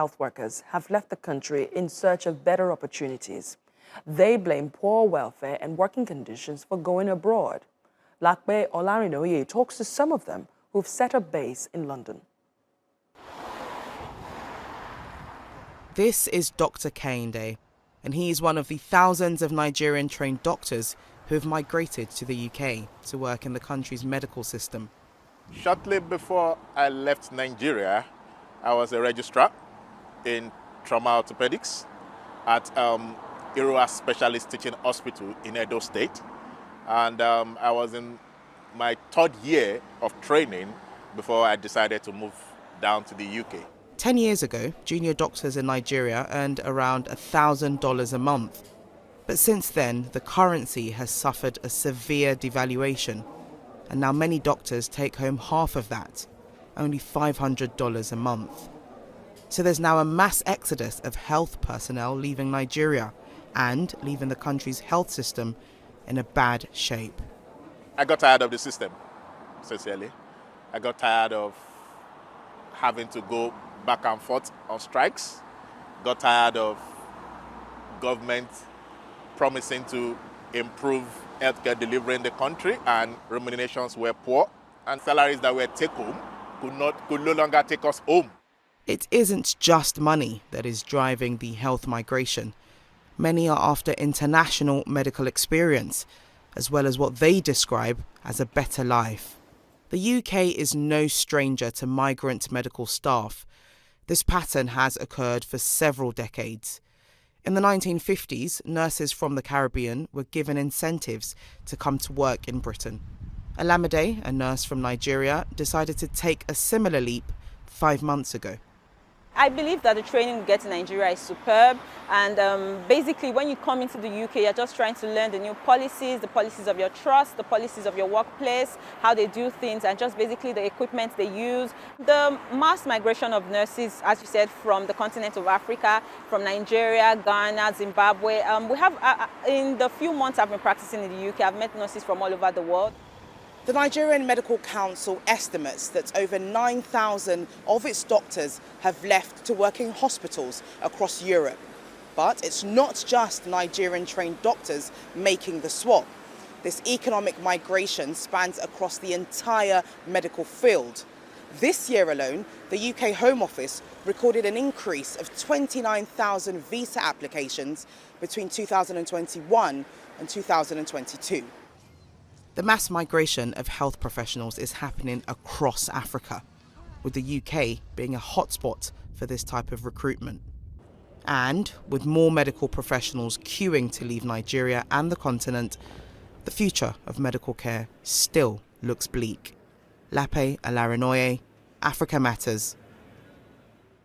Health workers have left the country in search of better opportunities. They blame poor welfare and working conditions for going abroad. Lape Olarinoye talks to some of them who've set up base in London. This is Dr. Kehinde, and he is one of the thousands of Nigerian trained doctors who have migrated to the UK to work in the country's medical system. Shortly before I left Nigeria, I was a registrar in trauma orthopedics at Iroa Specialist Teaching Hospital in Edo State. And I was in my third year of training before I decided to move down to the UK. 10 years ago, junior doctors in Nigeria earned around $1,000 a month. But since then, the currency has suffered a severe devaluation. And now many doctors take home half of that, only $500 a month. So there's now a mass exodus of health personnel leaving Nigeria and leaving the country's health system in a bad shape. I got tired of the system, sincerely. I got tired of having to go back and forth on strikes. Got tired of government promising to improve healthcare delivery in the country, and remunerations were poor, and salaries that were take home could no longer take us home. It isn't just money that is driving the health migration. Many are after international medical experience, as well as what they describe as a better life. The UK is no stranger to migrant medical staff. This pattern has occurred for several decades. In the 1950s, nurses from the Caribbean were given incentives to come to work in Britain. Olamide, a nurse from Nigeria, decided to take a similar leap 5 months ago. I believe that the training we get in Nigeria is superb, and basically when you come into the UK, you're just trying to learn the new policies, the policies of your trust, the policies of your workplace, how they do things, and just basically the equipment they use. The mass migration of nurses, as you said, from the continent of Africa, from Nigeria, Ghana, Zimbabwe. We have, in the few months I've been practicing in the UK, I've met nurses from all over the world. The Nigerian Medical Council estimates that over 9,000 of its doctors have left to work in hospitals across Europe. But it's not just Nigerian-trained doctors making the swap. This economic migration spans across the entire medical field. This year alone, the UK Home Office recorded an increase of 29,000 visa applications between 2021 and 2022. The mass migration of health professionals is happening across Africa, with the UK being a hotspot for this type of recruitment. And with more medical professionals queuing to leave Nigeria and the continent, the future of medical care still looks bleak. Lape Olarinoye, Africa Matters.